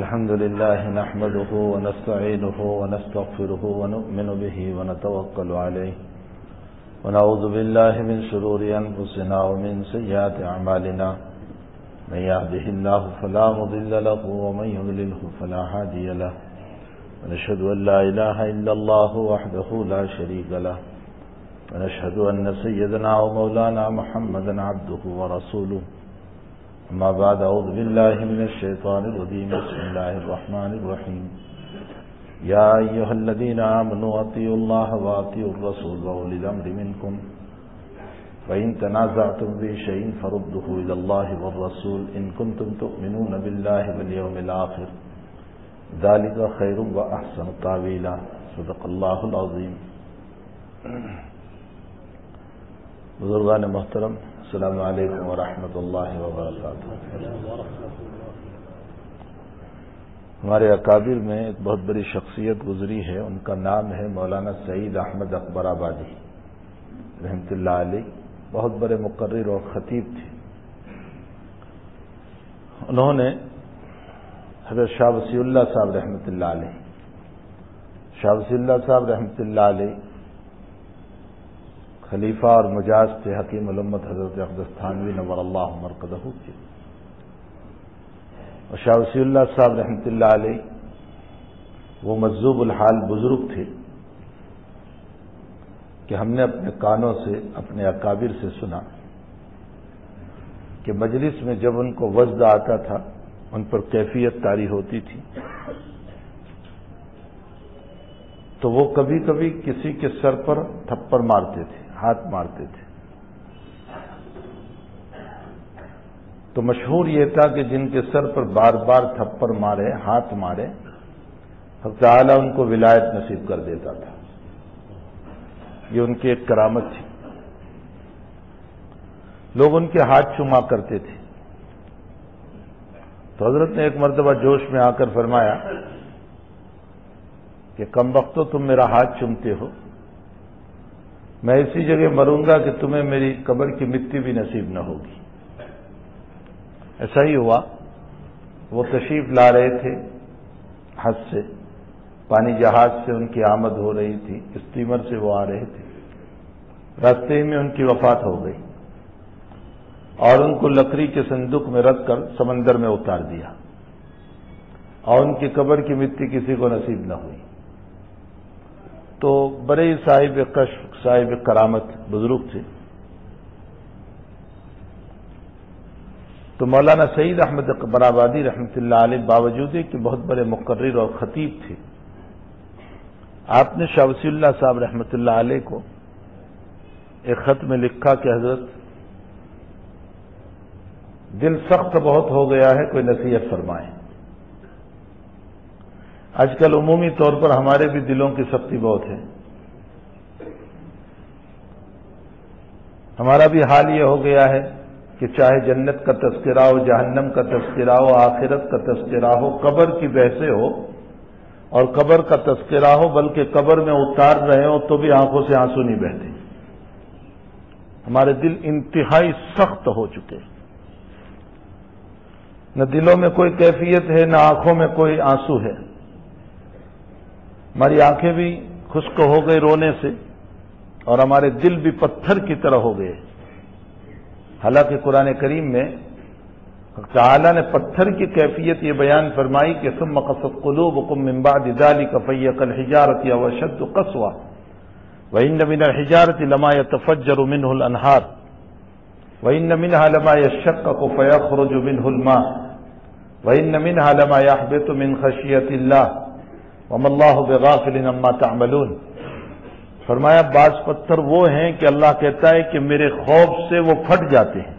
الحمد لله نحمده ونستعينه ونستغفره ونؤمن به ونتوكل عليه ونعوذ بالله من شرور أنفسنا ومن سيئات أعمالنا من يهده الله فلا مضل له ومن يضلله فلا هادي له ونشهد أن لا إله إلا الله وحده لا شريك له ونشهد أن سيدنا ومولانا محمدا عبده ورسوله أما بعد أعوذ بالله من الشيطان الرجيم بسم الله الرحمن الرحيم يا أيها الذين آمنوا أطيعوا الله وأطيعوا الرسول وأولي الأمر منكم فإن تنازعتم في شيء فردوه إلى الله والرسول إن كنتم تؤمنون بالله واليوم الآخر ذلك خير وأحسن تأويلا صدق الله العظيم. بزرگان محترم، السلام علیکم ورحمۃ اللہ وبرکاتہ. ہمارے اکابر میں ایک بہت بڑی شخصیت گزری ہے، ان کا نام ہے مولانا سعید احمد اکبر آبادی رحمۃ اللہ علیہ. بہت بڑے مقرر اور خطیب تھے. انہوں نے حضرت شاہ وصی اللہ صاحب رحمۃ اللہ علیہ، شاہ وصی اللہ صاحب رحمۃ اللہ علیہ خلیفہ اور مجاز تھے حکیم الامت حضرت اقدس تھانوی نور اللہ مرقدہ کے، اور شاہ وصی اللہ صاحب رحمۃ اللہ علیہ وہ مجذوب الحال بزرگ تھے کہ ہم نے اپنے کانوں سے اپنے اکابر سے سنا کہ مجلس میں جب ان کو وجد آتا تھا ان پر کیفیت طاری ہوتی تھی تو وہ کبھی کبھی کسی کے سر پر تھپڑ مارتے تھے، ہاتھ مارتے تھے. تو مشہور یہ تھا کہ جن کے سر پر بار بار تھپڑ مارے، ہاتھ مارے، حق تعالی ان کو ولایت نصیب کر دیتا تھا. یہ ان کی ایک کرامت تھی. لوگ ان کے ہاتھ چوما کرتے تھے. تو حضرت نے ایک مرتبہ جوش میں آ کر فرمایا کہ کم وقتو تم میرا ہاتھ چومتے ہو، میں اسی جگہ مروں گا کہ تمہیں میری قبر کی مٹی بھی نصیب نہ ہوگی. ایسا ہی ہوا. وہ تشریف لا رہے تھے حج سے، پانی جہاز سے ان کی آمد ہو رہی تھی، اسٹیمر سے وہ آ رہے تھے. راستے میں ان کی وفات ہو گئی اور ان کو لکڑی کے صندوق میں رکھ کر سمندر میں اتار دیا اور ان کی قبر کی مٹی کسی کو نصیب نہ ہوئی. تو بڑے صاحب کشف، صاحب کرامت بزرگ تھے. تو مولانا سعید احمد اکبر آبادی رحمۃ اللہ علیہ باوجود کہ بہت بڑے مقرر اور خطیب تھے، آپ نے شاہ وصی اللہ صاحب رحمۃ اللہ علیہ کو ایک خط میں لکھا کہ حضرت دل سخت بہت ہو گیا ہے، کوئی نصیحت فرمائیں. آج کل عمومی طور پر ہمارے بھی دلوں کی سختی بہت ہے. ہمارا بھی حال یہ ہو گیا ہے کہ چاہے جنت کا تذکرہ ہو، جہنم کا تذکرہ ہو، آخرت کا تذکرہ ہو، قبر کی بحثیں ہو اور قبر کا تذکرہ ہو، بلکہ قبر میں اتار رہے ہو تو بھی آنکھوں سے آنسو نہیں بہتے. ہمارے دل انتہائی سخت ہو چکے. نہ دلوں میں کوئی کیفیت ہے، نہ آنکھوں میں کوئی آنسو ہے. ہماری آنکھیں بھی خشک ہو گئی رونے سے اور ہمارے دل بھی پتھر کی طرح ہو گئے. حالانکہ قرآن کریم میں تعالی نے پتھر کی کیفیت یہ بیان فرمائی کہ ثم قست قلوبکم من بعد ذلک فہی کالحجارۃ او اشد قسوۃ وان من الحجارۃ لما يتفجر منه الانہار وان منها لما يشقق فيخرج منه الماء وان منها لما يهبط من خشیۃ اللہ وما اللہ بغافل عما تعملون. فرمایا بعض پتھر وہ ہیں کہ اللہ کہتا ہے کہ میرے خوف سے وہ پھٹ جاتے ہیں.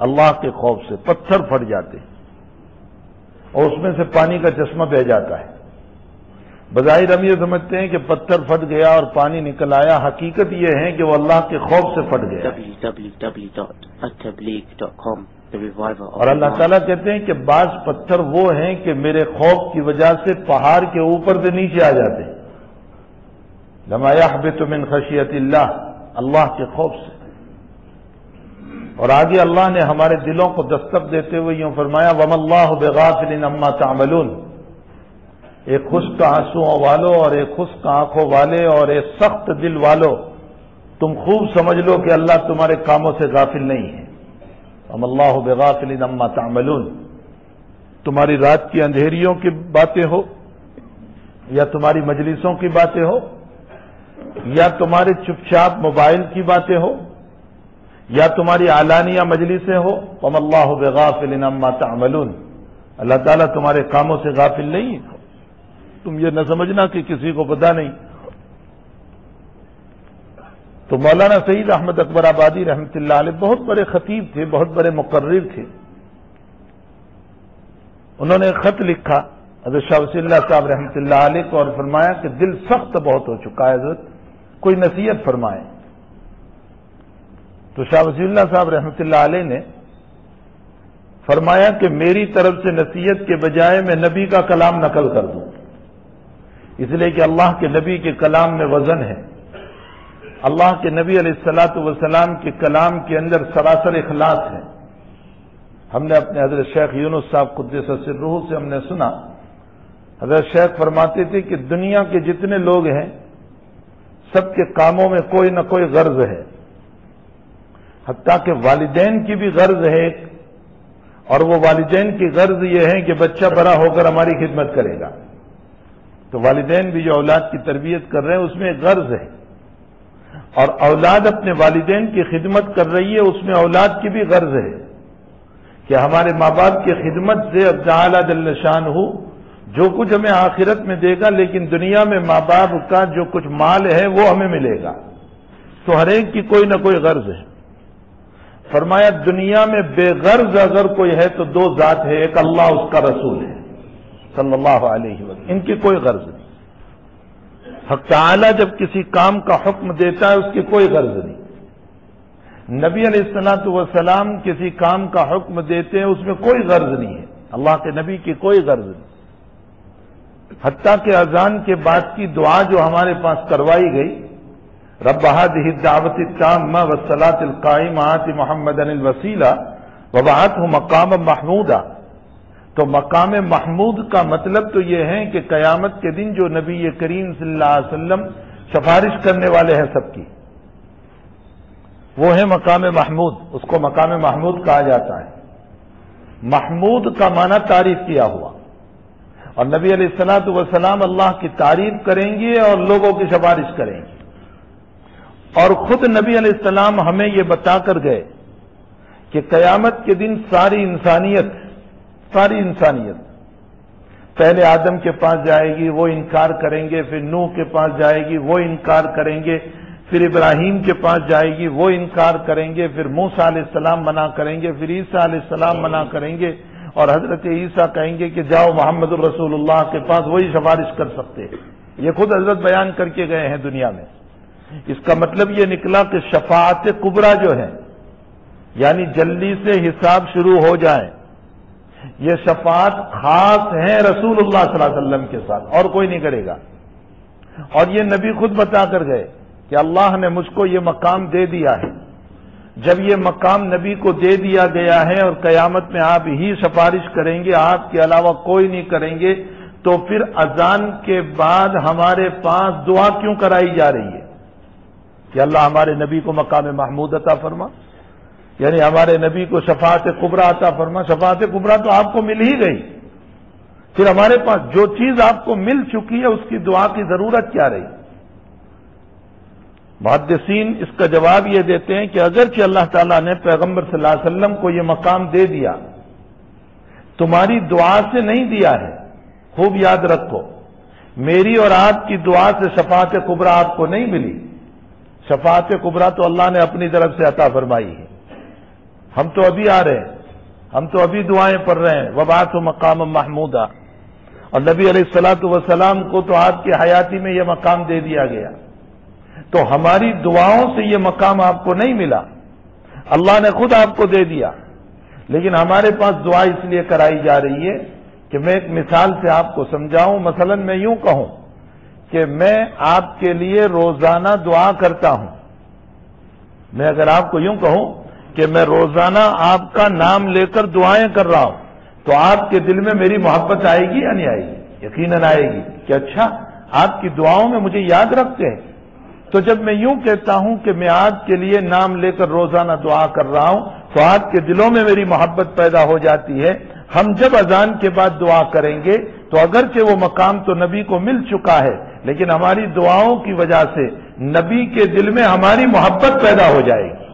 اللہ کے خوف سے پتھر پھٹ جاتے ہیں اور اس میں سے پانی کا چشمہ بہ جاتا ہے. بظاہر ہم یہ سمجھتے ہیں کہ پتھر پھٹ گیا اور پانی نکل آیا، حقیقت یہ ہے کہ وہ اللہ کے خوف سے پھٹ گیا. www.attableek.com. اور اللہ تعالیٰ کہتے ہیں کہ بعض پتھر وہ ہیں کہ میرے خوف کی وجہ سے پہاڑ کے اوپر سے نیچے آ جاتے ہیں. لما يحبط من خشیت اللہ، اللہ کے خوف سے. اور آگے اللہ نے ہمارے دلوں کو دستک دیتے ہوئے یوں فرمایا وَمَا اللَّهُ بِغَافِلٍ عَمَّا تَعْمَلُونَ، ایک خشک آنسوؤں والوں اور ایک خشک آنکھوں والے اور ایک سخت دل والوں، تم خوب سمجھ لو کہ اللہ تمہارے کاموں سے غافل نہیں ہے۔ ام اللہ بغافل عما تعملون، تمہاری رات کی اندھیریوں کی باتیں ہو یا تمہاری مجلسوں کی باتیں ہو یا تمہارے چپ چاپ موبائل کی باتیں ہو یا تمہاری علانیہ مجلسیں ہو، ام اللہ بغافل عما تعملون، اللہ تعالیٰ تمہارے کاموں سے غافل نہیں ہے۔ تم یہ نہ سمجھنا کہ کسی کو پتہ نہیں۔ تو مولانا سعید احمد اکبر آبادی رحمۃ اللہ علیہ بہت بڑے خطیب تھے، بہت بڑے مقرر تھے۔ انہوں نے خط لکھا حضرت شاہ ولی اللہ صاحب رحمۃ اللہ علیہ کو اور فرمایا کہ دل سخت بہت ہو چکا ہے حضرت، کوئی نصیحت فرمائے۔ تو شاہ ولی اللہ صاحب رحمۃ اللہ علیہ نے فرمایا کہ میری طرف سے نصیحت کے بجائے میں نبی کا کلام نقل کر دوں، اس لیے کہ اللہ کے نبی کے کلام میں وزن ہے، اللہ کے نبی علیہ الصلاۃ والسلام کے کلام کے اندر سراسر اخلاص ہے۔ ہم نے اپنے حضرت شیخ یونس صاحب قدس سرہ سے ہم نے سنا، حضرت شیخ فرماتے تھے کہ دنیا کے جتنے لوگ ہیں سب کے کاموں میں کوئی نہ کوئی غرض ہے، حتیٰ کہ والدین کی بھی غرض ہے، اور وہ والدین کی غرض یہ ہے کہ بچہ بڑا ہو کر ہماری خدمت کرے گا۔ تو والدین بھی جو اولاد کی تربیت کر رہے ہیں اس میں ایک غرض ہے، اور اولاد اپنے والدین کی خدمت کر رہی ہے، اس میں اولاد کی بھی غرض ہے کہ ہمارے ماں باپ کی خدمت سے اب تعالی جل شانہ جو کچھ ہمیں آخرت میں دے گا، لیکن دنیا میں ماں باپ کا جو کچھ مال ہے وہ ہمیں ملے گا۔ تو ہر ایک کی کوئی نہ کوئی غرض ہے۔ فرمایا دنیا میں بے غرض اگر کوئی ہے تو دو ذات ہے، ایک اللہ اس کا رسول ہے صلی اللہ علیہ وسلم، ان کی کوئی غرض نہیں۔ حق تعالی جب کسی کام کا حکم دیتا ہے اس کی کوئی غرض نہیں۔ نبی علیہ الصلوۃ والسلام کسی کام کا حکم دیتے ہیں اس میں کوئی غرض نہیں ہے، اللہ کے نبی کی کوئی غرض نہیں۔ حتیٰ کہ اذان کے بعد کی دعا جو ہمارے پاس کروائی گئی، رب هذه الدعوة التامة والصلاة القائمة آت محمدا الوسیلہ وبعثه مقاما محمودا، تو مقام محمود کا مطلب تو یہ ہے کہ قیامت کے دن جو نبی کریم صلی اللہ علیہ وسلم سفارش کرنے والے ہیں سب کی، وہ ہے مقام محمود، اس کو مقام محمود کہا جاتا ہے۔ محمود کا معنی تعریف کیا ہوا، اور نبی علیہ الصلوۃ والسلام اللہ کی تعریف کریں گے اور لوگوں کی سفارش کریں گے۔ اور خود نبی علیہ السلام ہمیں یہ بتا کر گئے کہ قیامت کے دن ساری انسانیت پہلے آدم کے پاس جائے گی، وہ انکار کریں گے، پھر نوح کے پاس جائے گی، وہ انکار کریں گے، پھر ابراہیم کے پاس جائے گی، وہ انکار کریں گے، پھر موسیٰ علیہ السلام منع کریں گے، پھر عیسیٰ علیہ السلام منع کریں گے، اور حضرت عیسیٰ کہیں گے کہ جاؤ محمد الرسول اللہ کے پاس، وہی سفارش کر سکتے ہیں۔ یہ خود حضرت بیان کر کے گئے ہیں دنیا میں۔ اس کا مطلب یہ نکلا کہ شفاعت کبریٰ جو ہے، یعنی جلدی سے حساب شروع ہو جائے، یہ شفاعت خاص ہے رسول اللہ صلی اللہ علیہ وسلم کے ساتھ، اور کوئی نہیں کرے گا۔ اور یہ نبی خود بتا کر گئے کہ اللہ نے مجھ کو یہ مقام دے دیا ہے۔ جب یہ مقام نبی کو دے دیا گیا ہے اور قیامت میں آپ ہی سفارش کریں گے، آپ کے علاوہ کوئی نہیں کریں گے، تو پھر اذان کے بعد ہمارے پاس دعا کیوں کرائی جا رہی ہے کہ اللہ ہمارے نبی کو مقام محمود عطا فرما، یعنی ہمارے نبی کو شفاعت کبریٰ عطا فرما۔ شفاعت کبریٰ تو آپ کو مل ہی گئی، پھر ہمارے پاس جو چیز آپ کو مل چکی ہے اس کی دعا کی ضرورت کیا رہی؟ محدثین اس کا جواب یہ دیتے ہیں کہ اگرچہ اللہ تعالیٰ نے پیغمبر صلی اللہ علیہ وسلم کو یہ مقام دے دیا، تمہاری دعا سے نہیں دیا ہے۔ خوب یاد رکھو، میری اور آپ کی دعا سے شفاعت کبریٰ آپ کو نہیں ملی، شفاعت کبریٰ تو اللہ نے اپنی طرف سے عطا فرمائی ہے۔ ہم تو ابھی آ رہے ہیں، ہم تو ابھی دعائیں پڑھ رہے ہیں، وبعث مقام محمودا، اور نبی علیہ الصلوۃ والسلام کو تو آپ کی حیاتی میں یہ مقام دے دیا گیا، تو ہماری دعاؤں سے یہ مقام آپ کو نہیں ملا، اللہ نے خود آپ کو دے دیا، لیکن ہمارے پاس دعا اس لیے کرائی جا رہی ہے کہ میں ایک مثال سے آپ کو سمجھاؤں۔ مثلا میں یوں کہوں کہ میں آپ کے لیے روزانہ دعا کرتا ہوں، میں اگر آپ کو یوں کہوں کہ میں روزانہ آپ کا نام لے کر دعائیں کر رہا ہوں، تو آپ کے دل میں میری محبت آئے گی یا نہیں آئے گی؟ یقیناً آئے گی کہ اچھا آپ کی دعاؤں میں مجھے یاد رکھتے ہیں. تو جب میں یوں کہتا ہوں کہ میں آپ کے لیے نام لے کر روزانہ دعا کر رہا ہوں تو آپ کے دلوں میں میری محبت پیدا ہو جاتی ہے. ہم جب اذان کے بعد دعا کریں گے تو اگرچہ وہ مقام تو نبی کو مل چکا ہے لیکن ہماری دعاؤں کی وجہ سے نبی کے دل میں ہماری محبت پیدا ہو جائے گی.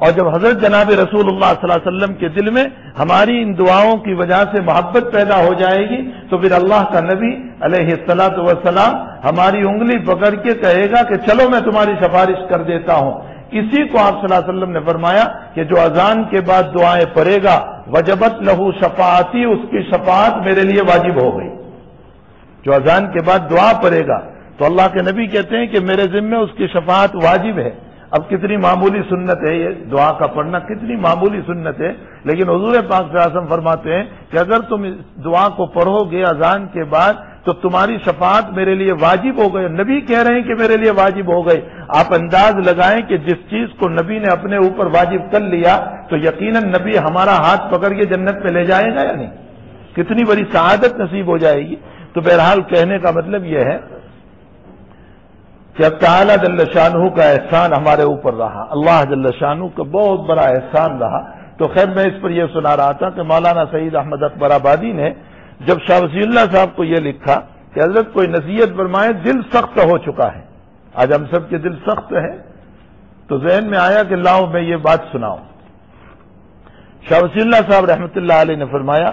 اور جب حضرت جناب رسول اللہ صلی اللہ علیہ وسلم کے دل میں ہماری ان دعاؤں کی وجہ سے محبت پیدا ہو جائے گی تو پھر اللہ کا نبی علیہ الصلوۃ والسلام ہماری انگلی پکڑ کے کہے گا کہ چلو میں تمہاری سفارش کر دیتا ہوں. اسی کو آپ صلی اللہ علیہ وسلم نے فرمایا کہ جو اذان کے بعد دعائیں پڑھے گا وجبت لہو شفاعتی، اس کی شفاعت میرے لیے واجب ہو گئی. جو اذان کے بعد دعا پڑھے گا تو اللہ کے نبی کہتے ہیں کہ میرے ذمے اس کی شفاعت واجب ہے. اب کتنی معمولی سنت ہے یہ دعا کا پڑھنا، کتنی معمولی سنت ہے، لیکن حضور پاک صلی اللہ علیہ وسلم فرماتے ہیں کہ اگر تم اس دعا کو پڑھو گے اذان کے بعد تو تمہاری شفاعت میرے لیے واجب ہو گئی. نبی کہہ رہے ہیں کہ میرے لیے واجب ہو گئی. آپ انداز لگائیں کہ جس چیز کو نبی نے اپنے اوپر واجب کر لیا تو یقیناً نبی ہمارا ہاتھ پکڑ کے جنت میں لے جائے گا یا نہیں؟ کتنی بڑی سعادت نصیب ہو جائے گی. تو بہرحال کہنے کا مطلب یہ ہے کہ اب تعالیٰ جل شانہ کا احسان ہمارے اوپر رہا، اللہ جل شانہ کا بہت بڑا احسان رہا. تو خیر میں اس پر یہ سنا رہا تھا کہ مولانا سعید احمد اکبر آبادی نے جب شاہ ولی اللہ صاحب کو یہ لکھا کہ حضرت کوئی نصیحت فرمائے، دل سخت ہو چکا ہے، آج ہم سب کے دل سخت ہے، تو ذہن میں آیا کہ لاؤ میں یہ بات سناؤں. شاہ ولی اللہ صاحب رحمۃ اللہ علیہ نے فرمایا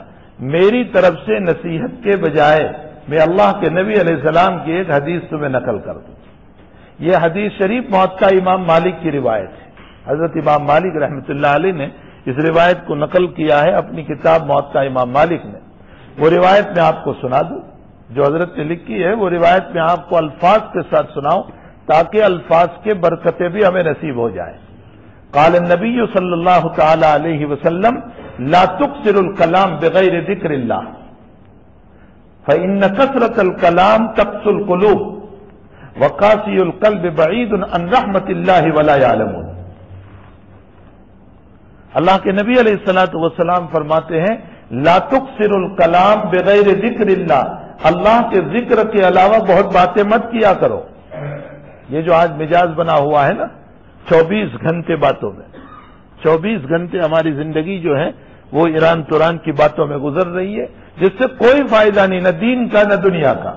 میری طرف سے نصیحت کے بجائے میں اللہ کے نبی علیہ السلام کی ایک حدیث تمہیں نقل کر دوں. یہ حدیث شریف موطا امام مالک کی روایت ہے. حضرت امام مالک رحمۃ اللہ علیہ نے اس روایت کو نقل کیا ہے اپنی کتاب موطا امام مالک میں. وہ روایت میں آپ کو سنا دوں جو حضرت نے لکھی ہے. وہ روایت میں آپ کو الفاظ کے ساتھ سناؤں تاکہ الفاظ کے برکتیں بھی ہمیں نصیب ہو جائیں. قال النبی صلی اللہ تعالی علیہ وسلم لا تکثر الکلام بغیر ذکر اللہ فإن کثرة الکلام تقسو القلوب وقاسی القلب بعید عن رحمت اللہ ولا یعلمون. اللہ کے نبی علیہ الصلوۃ والسلام فرماتے ہیں لا تکثر الکلام بغیر ذکر اللہ، اللہ کے ذکر کے علاوہ بہت باتیں مت کیا کرو. یہ جو آج مزاج بنا ہوا ہے نا 24 گھنٹے باتوں میں، 24 گھنٹے ہماری زندگی جو ہے وہ ایران توران کی باتوں میں گزر رہی ہے جس سے کوئی فائدہ نہیں، نہ دین کا نہ دنیا کا،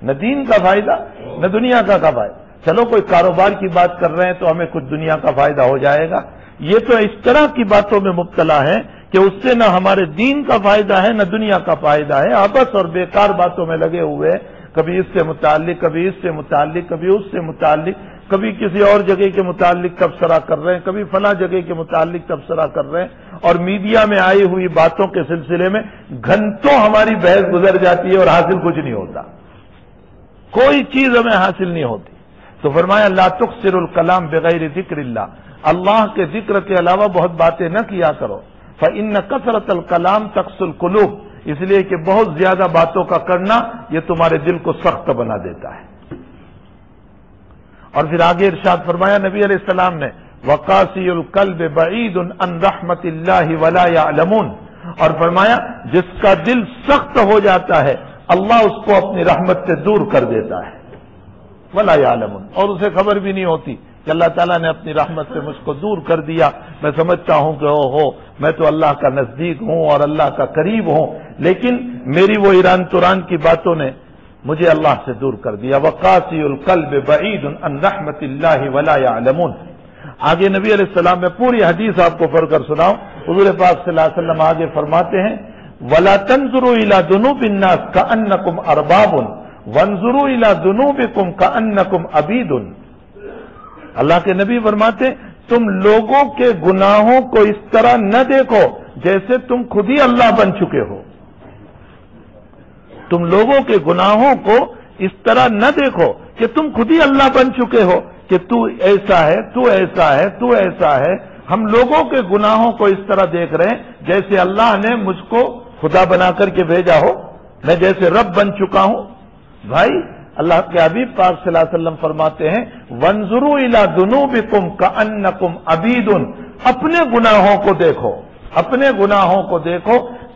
نہ دین کا فائدہ نہ دنیا کا فائدہ. چلو کوئی کاروبار کی بات کر رہے ہیں تو ہمیں کچھ دنیا کا فائدہ ہو جائے گا. یہ تو اس طرح کی باتوں میں مبتلا ہے کہ اس سے نہ ہمارے دین کا فائدہ ہے نہ دنیا کا فائدہ ہے. آپس اور بیکار باتوں میں لگے ہوئے، کبھی اس سے متعلق، کبھی اس سے متعلق، کبھی اس سے متعلق، کبھی کسی اور جگہ کے متعلق تبصرہ کر رہے ہیں، کبھی فلاں جگہ کے متعلق تبصرہ کر رہے ہیں، اور میڈیا میں آئی ہوئی باتوں کے سلسلے میں گھنٹوں ہماری بحث گزر جاتی ہے اور حاصل کچھ نہیں ہوتا، کوئی چیز ہمیں حاصل نہیں ہوتی. تو فرمایا لا تکثر الکلام بغیر ذکر اللہ، اللہ کے ذکر کے علاوہ بہت باتیں نہ کیا کرو. فإن کثرۃ الکلام تقسو القلوب، اس لیے کہ بہت زیادہ باتوں کا کرنا یہ تمہارے دل کو سخت بنا دیتا ہے. اور پھر آگے ارشاد فرمایا نبی علیہ السلام نے وقاسی القلب بعید عن رحمت اللہ ولا یعلمون، اور فرمایا جس کا دل سخت ہو جاتا ہے اللہ اس کو اپنی رحمت سے دور کر دیتا ہے، ولا یعلمون، اور اسے خبر بھی نہیں ہوتی کہ اللہ تعالیٰ نے اپنی رحمت سے مجھ کو دور کر دیا. میں سمجھتا ہوں کہ میں تو اللہ کا نزدیک ہوں اور اللہ کا قریب ہوں، لیکن میری وہ ایران توران کی باتوں نے مجھے اللہ سے دور کر دیا. وقاسی القلب بعید عن رحمت اللہ ولا یعلمون. آگے نبی علیہ السلام میں پوری حدیث آپ کو پڑھ کر سناؤں. حضور پاک صلی اللہ علیہ وسلم آگے فرماتے ہیں ولا تنظروا الى ذنوب الناس كأنكم ارباب وانظروا الى ذنوبكم كأنكم عبید. اللہ کے نبی فرماتے تم لوگوں کے گناہوں کو اس طرح نہ دیکھو جیسے تم خود ہی اللہ بن چکے ہو. تم لوگوں کے گناہوں کو اس طرح نہ دیکھو کہ تم خود ہی اللہ بن چکے ہو کہ تو ایسا ہے، تو ایسا ہے، تو ایسا ہے. ہم لوگوں کے گناہوں کو اس طرح دیکھ رہے ہیں جیسے اللہ نے مجھ کو خدا بنا کر کے بھیجا ہو، میں جیسے رب بن چکا ہوں. بھائی اللہ کے حبیب پاک صلی اللہ علیہ وسلم فرماتے ہیں وانظروا الی ذنوبکم کأنکم عبید، اپنے گناہوں کو دیکھو، اپنے گناہوں کو دیکھو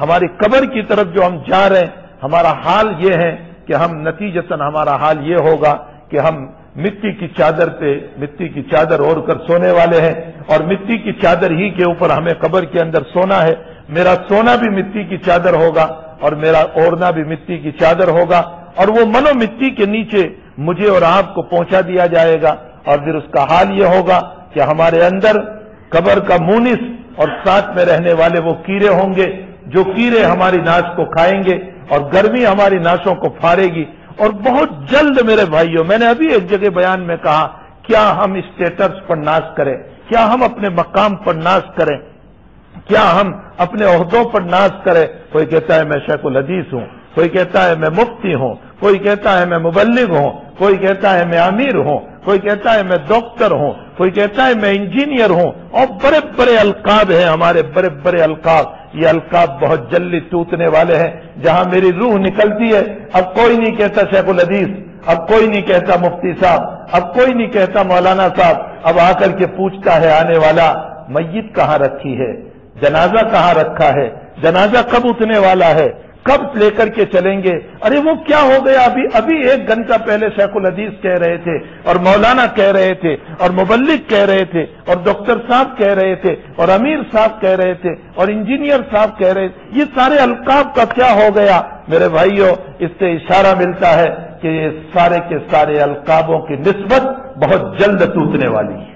ہماری قبر کی طرف جو ہم جا رہے ہیں، ہمارا حال یہ ہے کہ ہم نتیجتاً ہمارا حال یہ ہوگا کہ ہم مٹی کی چادر پہ مٹی کی چادر اوڑھ کر سونے والے ہیں، اور مٹی کی چادر ہی کے اوپر ہمیں قبر کے اندر سونا ہے۔ میرا سونا بھی مٹی کی چادر ہوگا اور میرا اوڑھنا بھی مٹی کی چادر ہوگا، اور وہ منو مٹی کے نیچے مجھے اور آپ کو پہنچا دیا جائے گا، اور پھر اس کا حال یہ ہوگا کہ ہمارے اندر قبر کا مونس اور ساتھ میں رہنے والے وہ کیڑے ہوں گے، جو کیڑے ہماری ناش کو کھائیں گے اور گرمی ہماری ناشوں کو پھاڑے گی۔ اور بہت جلد میرے بھائیوں، میں نے ابھی ایک جگہ بیان میں کہا، کیا ہم اسٹیٹس پر ناز کریں، کیا ہم اپنے مقام پر ناز کریں، کیا ہم اپنے عہدوں پر ناز کریں؟ کوئی کہتا ہے میں شیخ الحدیث ہوں، کوئی کہتا ہے میں مفتی ہوں، کوئی کہتا ہے میں مبلغ ہوں، کوئی کہتا ہے میں امیر ہوں، کوئی کہتا ہے میں ڈاکٹر ہوں، کوئی کہتا ہے میں انجینئر ہوں، اور بڑے بڑے القاب ہیں ہمارے، بڑے بڑے القاب۔ یہ القاب بہت جلدی ٹوٹنے والے ہیں۔ جہاں میری روح نکلتی ہے، اب کوئی نہیں کہتا شیخ الحدیث، اب کوئی نہیں کہتا مفتی صاحب، اب کوئی نہیں کہتا مولانا صاحب، اب آ کر کے پوچھتا ہے آنے والا، میت کہاں رکھی ہے، جنازہ کہاں رکھا ہے، جنازہ کب اٹھنے والا ہے، کب لے کر کے چلیں گے؟ ارے وہ کیا ہو گیا؟ ابھی 1 گھنٹہ پہلے شیخ الحدیث کہہ رہے تھے، اور مولانا کہہ رہے تھے، اور مبلغ کہہ رہے تھے، اور ڈاکٹر صاحب کہہ رہے تھے، اور امیر صاحب کہہ رہے تھے، اور انجینئر صاحب کہہ رہے تھے۔ یہ سارے القاب کا کیا ہو گیا؟ میرے بھائیوں، اس سے اشارہ ملتا ہے کہ یہ سارے کے سارے القابوں کی نسبت بہت جلد ٹوٹنے والی ہے،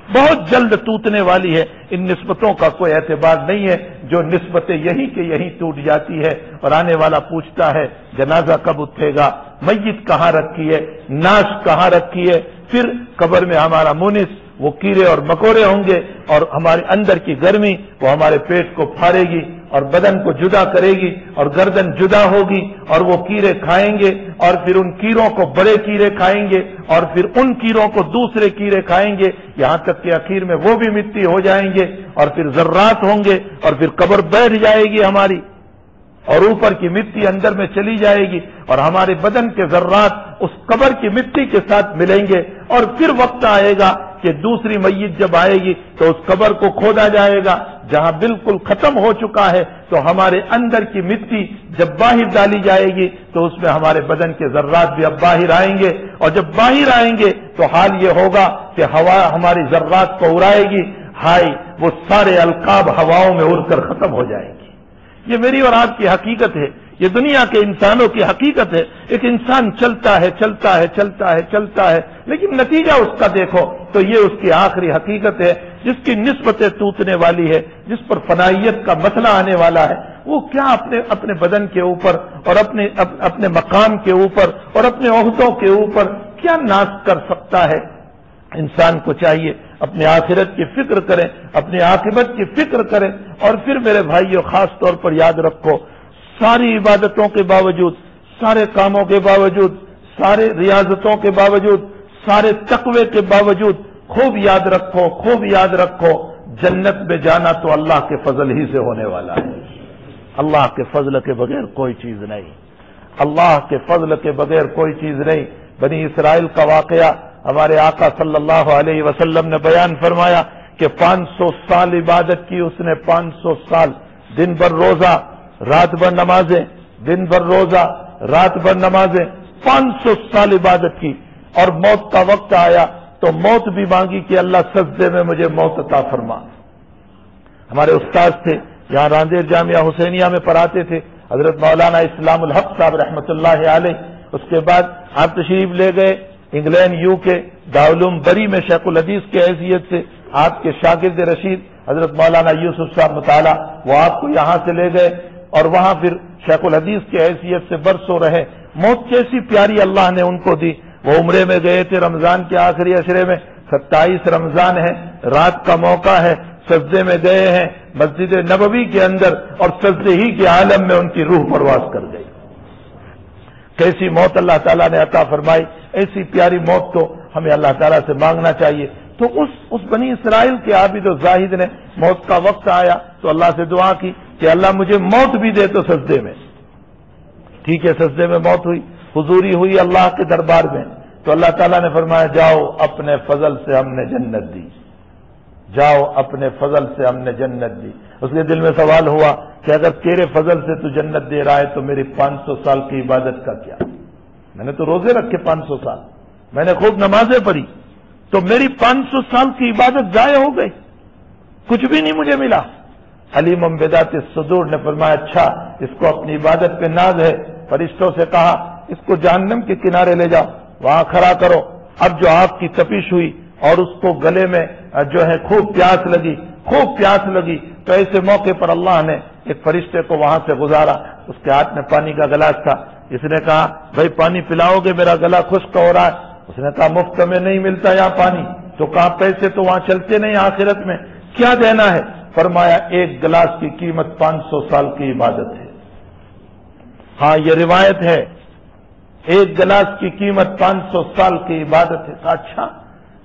بہت جلد ٹوٹنے والی ہے۔ ان نسبتوں کا کوئی اعتبار نہیں ہے، جو نسبتیں یہی کہ یہی ٹوٹ جاتی ہے، اور آنے والا پوچھتا ہے جنازہ کب اٹھے گا، میت کہاں رکھی ہے، ناش کہاں رکھی ہے۔ پھر قبر میں ہمارا مونس وہ کیڑے اور مکوڑے ہوں گے، اور ہمارے اندر کی گرمی وہ ہمارے پیٹ کو پھاڑے گی اور بدن کو جدا کرے گی، اور گردن جدا ہوگی، اور وہ کیڑے کھائیں گے، اور پھر ان کیڑوں کو بڑے کیڑے کھائیں گے، اور پھر ان کیڑوں کو دوسرے کیڑے کھائیں گے، یہاں تک کہ آخر میں وہ بھی مٹی ہو جائیں گے، اور پھر ذرات ہوں گے، اور پھر قبر بیٹھ جائے گی ہماری، اور اوپر کی مٹی اندر میں چلی جائے گی، اور ہمارے بدن کے ذرات اس قبر کی مٹی کے ساتھ ملیں گے، اور پھر وقت آئے گا کہ دوسری میت جب آئے گی تو اس قبر کو کھودا جائے گا، جہاں بالکل ختم ہو چکا ہے، تو ہمارے اندر کی مٹی جب باہر ڈالی جائے گی تو اس میں ہمارے بدن کے ذرات بھی اب باہر آئیں گے، اور جب باہر آئیں گے تو حال یہ ہوگا کہ ہوا ہماری ذرات کو اڑائے گی، ہائی وہ سارے القاب ہواؤں میں اڑ کر ختم ہو جائیں گے۔ یہ میری اور آپ کی حقیقت ہے، یہ دنیا کے انسانوں کی حقیقت ہے۔ ایک انسان چلتا ہے چلتا ہے چلتا ہے چلتا ہے، لیکن نتیجہ اس کا دیکھو تو یہ اس کی آخری حقیقت ہے، جس کی نسبتیں ٹوٹنے والی ہے، جس پر فنائیت کا مسئلہ آنے والا ہے۔ وہ کیا اپنے بدن کے اوپر اور اپنے مقام کے اوپر اور اپنے عہدوں کے اوپر کیا ناز کر سکتا ہے؟ انسان کو چاہیے اپنے آخرت کی فکر کریں، اپنی عاقبت کی فکر کریں، اور پھر میرے بھائیوں خاص طور پر یاد رکھو، ساری عبادتوں کے باوجود، سارے کاموں کے باوجود، سارے ریاضتوں کے باوجود، سارے تقوی کے باوجود، خوب یاد رکھو جنت میں جانا تو اللہ کے فضل ہی سے ہونے والا ہے۔ اللہ کے فضل کے بغیر کوئی چیز نہیں، اللہ کے فضل کے بغیر کوئی چیز نہیں۔ بنی اسرائیل کا واقعہ ہمارے آقا صلی اللہ علیہ وسلم نے بیان فرمایا کہ 500 سال عبادت کی اس نے، 500 سال، دن بھر روزہ رات بھر نمازیں، دن بھر روزہ رات بھر نمازیں، 500 سال عبادت کی، اور موت کا وقت آیا تو موت بھی مانگی کہ اللہ سجدے میں مجھے موت عطا فرما۔ ہمارے استاد تھے، یہاں راندیر جامعہ حسینیہ میں پڑھاتے تھے، حضرت مولانا اسلام الحق صاحب رحمۃ اللہ علیہ۔ اس کے بعد آپ تشریف لے گئے انگلینڈ UK دارالعلوم بری میں شیخ الحدیث کی حیثیت سے، آپ کے شاگرد رشید حضرت مولانا یوسف صاحب مطالعہ، وہ آپ کو یہاں سے لے گئے، اور وہاں پھر شیخ الحدیث کی حیثیت سے برسوں رہے۔ موت کیسی پیاری اللہ نے ان کو دی۔ وہ عمرے میں گئے تھے رمضان کے آخری عشرے میں، 27 رمضان ہے، رات کا موقع ہے، سجدے میں گئے ہیں مسجد نبوی کے اندر، اور سجدے ہی کے عالم میں ان کی روح پرواز کر گئی۔ کیسی موت اللہ تعالیٰ نے عطا فرمائی، ایسی پیاری موت تو ہمیں اللہ تعالیٰ سے مانگنا چاہیے۔ تو اس بنی اسرائیل کے عابد و زاہد نے موت کا وقت آیا تو اللہ سے دعا کی کہ اللہ مجھے موت بھی دے تو سجدے میں۔ ٹھیک ہے، سجدے میں موت ہوئی، حضوری ہوئی اللہ کے دربار میں، تو اللہ تعالیٰ نے فرمایا جاؤ اپنے فضل سے ہم نے جنت دی، جاؤ اپنے فضل سے ہم نے جنت دی۔ اس کے دل میں سوال ہوا کہ اگر تیرے فضل سے تو جنت دے رہا ہے تو میری 500 سال کی عبادت کا کیا؟ میں نے تو روزے رکھے 500 سال، میں نے خوب نمازیں پڑھی، تو میری 500 سال کی عبادت ضائع ہو گئی، کچھ بھی نہیں مجھے ملا۔ علیم بدات الصدور نے فرمایا اچھا اس کو اپنی عبادت پہ ناز ہے، فرشتوں سے کہا اس کو جہنم کے کنارے لے جاؤ، وہاں کھڑا کرو۔ اب جو آگ کی تپش ہوئی اور اس کو گلے میں جو ہے خوب پیاس لگی تو ایسے موقع پر اللہ نے ایک فرشتے کو وہاں سے گزارا، اس کے ہاتھ میں پانی کا گلاس تھا، اس نے کہا بھائی پانی پلاؤ گے، میرا گلا خشک ہو رہا ہے۔ اس نے کہا مفت میں نہیں ملتا یہاں پانی، تو کہا پیسے تو وہاں چلتے نہیں آخرت میں، کیا دینا ہے؟ فرمایا ایک گلاس کی قیمت 500 سال کی عبادت ہے۔ ہاں یہ روایت ہے، ایک گلاس کی قیمت 500 سال کی عبادت ہے۔ کہا اچھا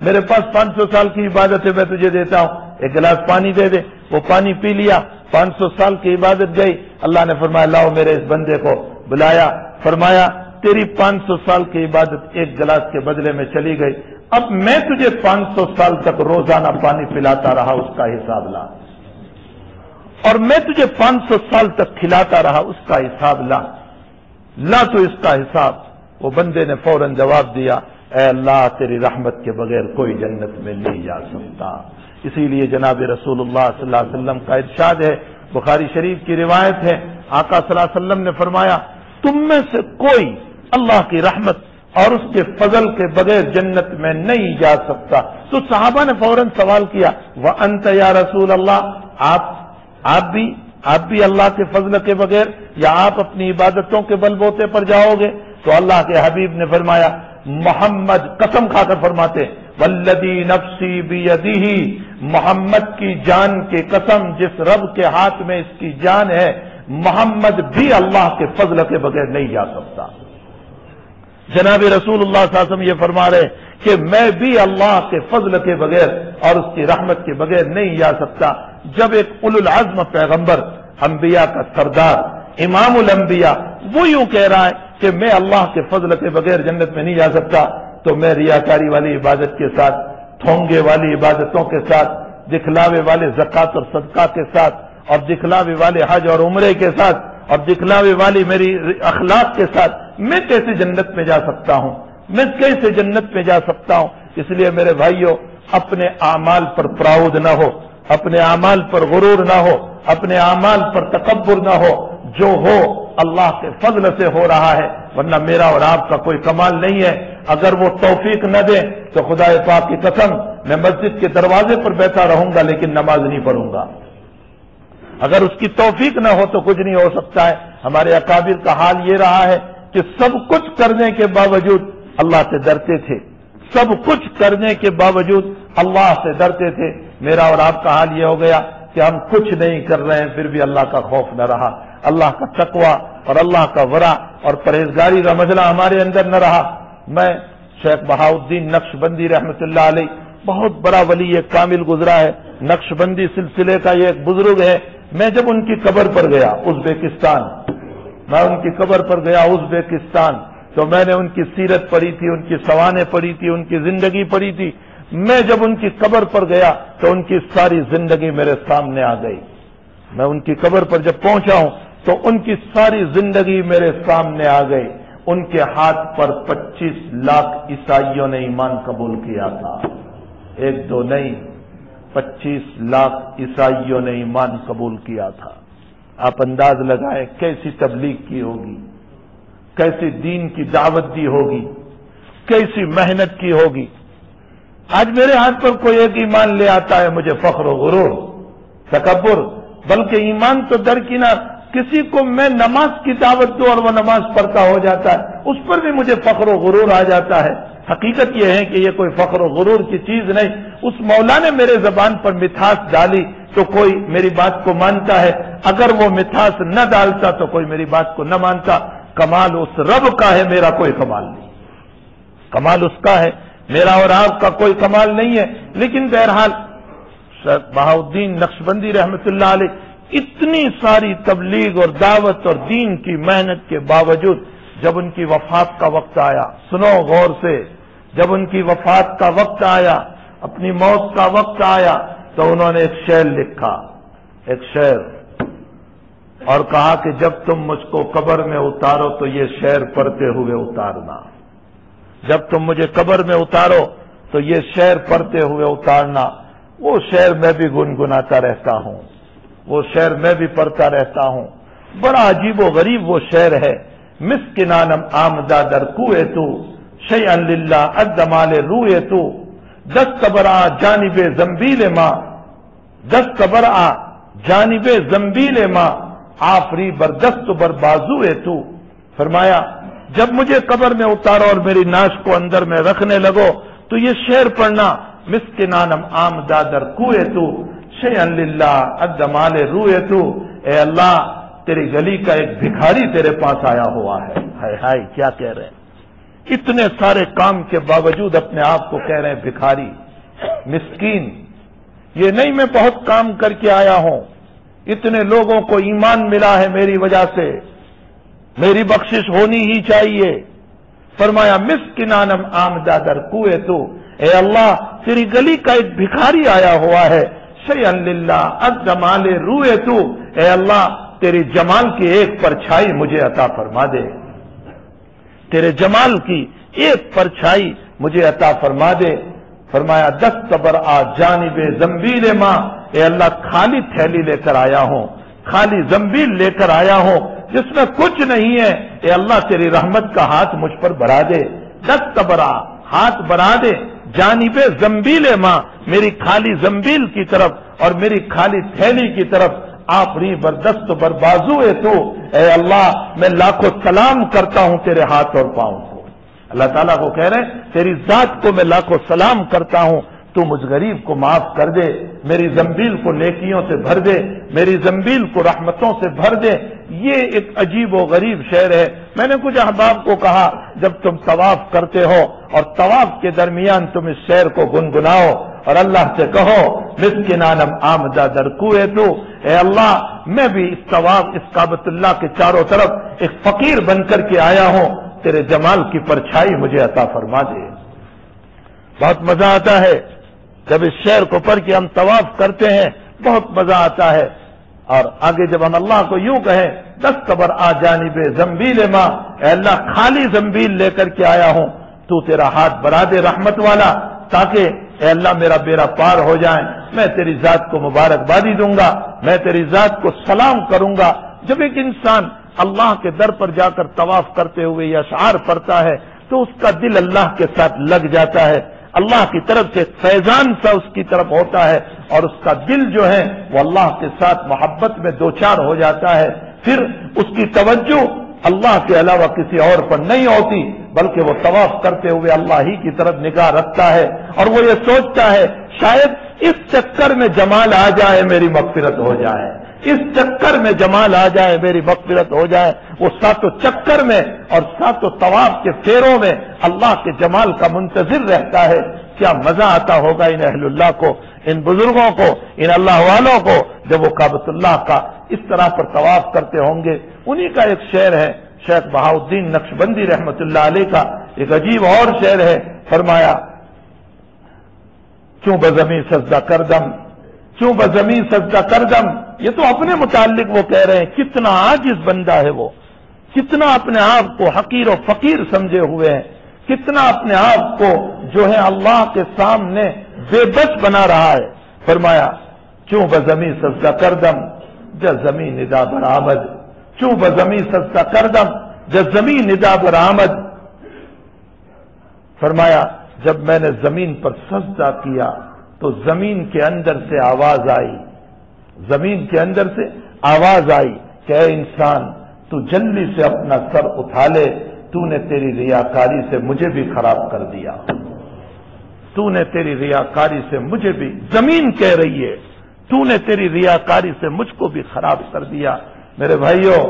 میرے پاس 500 سال کی عبادت ہے، میں تجھے دیتا ہوں، ایک گلاس پانی دے دے۔ وہ پانی پی لیا، 500 سال کی عبادت گئی۔ اللہ نے فرمایا لاؤ میرے اس بندے کو، بلایا، فرمایا تیری 500 سال کی عبادت ایک گلاس کے بدلے میں چلی گئی، اب میں تجھے 500 سال تک روزانہ پانی پلاتا رہا، اس کا حساب لا، اور میں تجھے 500 سال تک کھلاتا رہا، اس کا حساب لا تو اس کا حساب۔ وہ بندے نے فوراً جواب دیا اے اللہ تیری رحمت کے بغیر کوئی جنت میں نہیں جا سکتا۔ اسی لیے جناب رسول اللہ صلی اللہ علیہ وسلم کا ارشاد ہے، بخاری شریف کی روایت ہے، آقا صلی اللہ علیہ وسلم نے فرمایا تم میں سے کوئی اللہ کی رحمت اور اس کے فضل کے بغیر جنت میں نہیں جا سکتا۔ تو صحابہ نے فوراً سوال کیا وَأَنْتَ یا رسول اللہ، آپ بھی اللہ کے فضل کے بغیر یا آپ اپنی عبادتوں کے بل بوتے پر جاؤ گے؟ تو اللہ کے حبیب نے فرمایا محمد قسم کھا کر فرماتے والذی نفسی بیدہ، محمد کی جان کی قسم جس رب کے ہاتھ میں اس کی جان ہے، محمد بھی اللہ کے فضل کے بغیر نہیں جا سکتا۔ جناب رسول اللہ صلی اللہ علیہ وسلم یہ فرما رہے کہ میں بھی اللہ کے فضل کے بغیر اور اس کی رحمت کے بغیر نہیں جا سکتا۔ جب ایک اولو العزم پیغمبر، انبیاء کا سردار، امام الانبیاء وہ یوں کہہ رہا ہے کہ میں اللہ کے فضل کے بغیر جنت میں نہیں جا سکتا، تو میں ریاکاری والی عبادت کے ساتھ، ٹھونگے والی عبادتوں کے ساتھ، دکھلاوے والے زکوٰۃ اور صدقہ کے ساتھ، اور دکھلاوے والے حج اور عمرے کے ساتھ، اور دکھلاوے والی میری اخلاق کے ساتھ میں کیسے جنت میں جا سکتا ہوں؟ میں کیسے جنت میں جا سکتا ہوں؟ اس لیے میرے بھائیوں اپنے اعمال پر پراؤڈ نہ ہو، اپنے اعمال پر غرور نہ ہو، اپنے اعمال پر تکبر نہ ہو، جو ہو اللہ کے فضل سے ہو رہا ہے، ورنہ میرا اور آپ کا کوئی کمال نہیں ہے۔ اگر وہ توفیق نہ دے تو خدا پاک کی قسم میں مسجد کے دروازے پر بیٹھا رہوں گا لیکن نماز نہیں پڑھوں گا۔ اگر اس کی توفیق نہ ہو تو کچھ نہیں ہو سکتا ہے۔ ہمارے اکابر کا حال یہ رہا ہے کہ سب کچھ کرنے کے باوجود اللہ سے ڈرتے تھے، سب کچھ کرنے کے باوجود اللہ سے ڈرتے تھے۔ میرا اور آپ کا حال یہ ہو گیا کہ ہم کچھ نہیں کر رہے ہیں پھر بھی اللہ کا خوف نہ رہا، اللہ کا تقوی اور اللہ کا ورع اور پرہیزگاری کا مسئلہ ہمارے اندر نہ رہا۔ میں شیخ بہاؤالدین نقشبندی رحمۃ اللہ علیہ بہت بڑا ولی کامل گزرا ہے، نقشبندی سلسلے کا یہ ایک بزرگ ہے۔ میں جب ان کی قبر پر گیا ازبیکستان، تو میں نے ان کی سیرت پڑھی تھی، ان کی سوانح پڑھی تھی، ان کی زندگی پڑھی تھی۔ میں جب ان کی قبر پر گیا تو ان کی ساری زندگی میرے سامنے آ گئی۔ میں ان کی قبر پر جب پہنچا ہوں تو ان کی ساری زندگی میرے سامنے آ گئی۔ ان کے ہاتھ پر 25 لاکھ عیسائیوں نے ایمان قبول کیا تھا، ایک دو نہیں، 25 لاکھ عیسائیوں نے ایمان قبول کیا تھا۔ آپ انداز لگائیں کیسی تبلیغ کی ہوگی، کیسی دین کی دعوت دی ہوگی، کیسی محنت کی ہوگی۔ آج میرے ہاتھ پر کوئی ایک ایمان لے آتا ہے، مجھے فخر و غرور، تکبر، بلکہ ایمان تو درکنار، کسی کو میں نماز کی دعوت دوں اور وہ نماز پڑھتا ہو جاتا ہے، اس پر بھی مجھے فخر و غرور آ جاتا ہے۔ حقیقت یہ ہے کہ یہ کوئی فخر و غرور کی چیز نہیں، اس مولا نے میرے زبان پر مٹھاس ڈالی تو کوئی میری بات کو مانتا ہے، اگر وہ مٹھاس نہ ڈالتا تو کوئی میری بات کو نہ مانتا۔ کمال اس رب کا ہے، میرا کوئی کمال نہیں، کمال اس کا ہے، میرا اور آپ کا کوئی کمال نہیں ہے۔ لیکن بہرحال شیخ بہاؤالدین نقشبندی رحمۃ اللہ علیہ اتنی ساری تبلیغ اور دعوت اور دین کی محنت کے باوجود جب ان کی وفات کا وقت آیا، سنو غور سے، جب ان کی وفات کا وقت آیا، اپنی موت کا وقت آیا، تو انہوں نے ایک شعر لکھا، ایک شعر اور کہا کہ جب تم مجھ کو قبر میں اتارو تو یہ شعر پڑھتے ہوئے اتارنا، جب تم مجھے قبر میں اتارو تو یہ شعر پڑھتے ہوئے اتارنا۔ وہ شعر میں بھی گنگناتا رہتا ہوں، وہ شعر میں بھی پڑھتا رہتا ہوں۔ بڑا عجیب و غریب وہ شعر ہے۔ مسکنانم آمدہ در کوئے تو شیئن للہ ادمال روئے تو دست برآ جانب زنبیل ماں، دست برآ جانب زنبیل ماں آفری بردست بر بازوئے تو۔ فرمایا جب مجھے قبر میں اتارو اور میری ناش کو اندر میں رکھنے لگو تو یہ شعر پڑھنا، مسکنانم آمدہ در کوئے تو شیئن للہ ادمال روئے تو، اے اللہ تیری گلی کا ایک بھکاری تیرے پاس آیا ہوا ہے۔ ہائے ہائے کیا کہہ رہے ہیں، اتنے سارے کام کے باوجود اپنے آپ کو کہہ رہے ہیں بھکاری، مسکین۔ یہ نہیں میں بہت کام کر کے آیا ہوں، اتنے لوگوں کو ایمان ملا ہے میری وجہ سے، میری بخشش ہونی ہی چاہیے۔ فرمایا مسکنانم آمدہ در کوئے تو، اے اللہ تیری گلی کا ایک بھکاری آیا ہوا ہے، شیئن للہ الجمال روئے تو، اے اللہ تیری جمال کی ایک پرچھائی مجھے عطا فرما دے، تیرے جمال کی ایک پرچھائی مجھے عطا فرما دے۔ فرمایا دست برآ جانب زنبیل ماں، اے اللہ خالی تھیلی لے کر آیا ہوں، خالی زنبیل لے کر آیا ہوں جس میں کچھ نہیں ہے، اے اللہ تیری رحمت کا ہاتھ مجھ پر بڑھا دے، دست برآ ہاتھ بڑھا دے جانب زنبیل ماں، میری خالی زنبیل کی طرف اور میری خالی تھیلی کی طرف آفری بردست بر بازو ہے تو، اے اللہ میں لاکھوں سلام کرتا ہوں تیرے ہاتھ اور پاؤں کو۔ اللہ تعالیٰ کو کہہ رہے ہیں تیری ذات کو میں لاکھوں سلام کرتا ہوں، تو مجھ غریب کو معاف کر دے، میری زنبیل کو نیکیوں سے بھر دے، میری زنبیل کو رحمتوں سے بھر دے۔ یہ ایک عجیب و غریب شعر ہے۔ میں نے کچھ احباب کو کہا جب تم طواف کرتے ہو اور طواف کے درمیان تم اس شعر کو گنگناؤ اور اللہ سے کہو مسکنانم آمدہ در کوئے تو، اے اللہ میں بھی اس طواف اس کعبۃ اللہ کے چاروں طرف ایک فقیر بن کر کے آیا ہوں، تیرے جمال کی پرچھائی مجھے عطا فرما دے۔ بہت مزہ آتا ہے جب اس شعر کو پڑھ کے ہم طواف کرتے ہیں، بہت مزہ آتا ہے۔ اور آگے جب ہم اللہ کو یوں کہیں دست برآ جانب زنبیل ماں، اے اللہ خالی زنبیل لے کر کے آیا ہوں، تو تیرا ہاتھ بڑھا دے رحمت والا، تاکہ اے اللہ میرا بیڑا پار ہو جائے، میں تیری ذات کو مبارکبادی دوں گا، میں تیری ذات کو سلام کروں گا۔ جب ایک انسان اللہ کے در پر جا کر طواف کرتے ہوئے یہ اشعار پڑھتا ہے تو اس کا دل اللہ کے ساتھ لگ جاتا ہے، اللہ کی طرف سے فیضان سا اس کی طرف ہوتا ہے، اور اس کا دل جو ہے وہ اللہ کے ساتھ محبت میں دوچار ہو جاتا ہے۔ پھر اس کی توجہ اللہ کے علاوہ کسی اور پر نہیں ہوتی، بلکہ وہ طواف کرتے ہوئے اللہ ہی کی طرف نگاہ رکھتا ہے، اور وہ یہ سوچتا ہے شاید اس چکر میں جمال آ جائے میری مغفرت ہو جائے، اس چکر میں جمال آ جائے میری مغفرت ہو جائے۔ وہ ساتوں چکر میں اور ساتوں طواف کے پھیروں میں اللہ کے جمال کا منتظر رہتا ہے۔ کیا مزہ آتا ہوگا ان اہل اللہ کو، ان بزرگوں کو، ان اللہ والوں کو، جب وہ کعبۃ اللہ کا اس طرح پر طواف کرتے ہوں گے۔ انہی کا ایک شعر ہے شیخ بہاؤالدین نقشبندی رحمت اللہ علیہ کا، ایک عجیب اور شعر ہے۔ فرمایا چوں بزمیں سجدہ کردم، چوں بزمیں سجدہ کردم، یہ تو اپنے متعلق وہ کہہ رہے ہیں، کتنا عاجز بندہ ہے وہ، کتنا اپنے آپ کو حقیر و فقیر سمجھے ہوئے ہیں، کتنا اپنے آپ کو جو ہے اللہ کے سامنے بے بس بنا رہا ہے۔ فرمایا چوں بزمیں سجدہ کردم جز زمین ندا برآمد، چوں بزمیں سجدہ کردم جز زمین ندا برآمد۔ فرمایا جب میں نے زمین پر سجدہ کیا تو زمین کے اندر سے آواز آئی، زمین کے اندر سے آواز آئی کہ اے انسان تو جلدی سے اپنا سر اٹھا لے، تو نے تیری ریاکاری سے مجھے بھی خراب کر دیا، تو نے تیری ریاکاری سے مجھے بھی، زمین کہہ رہی ہے تو نے تیری ریاکاری سے مجھ کو بھی خراب کر دیا۔ میرے بھائیوں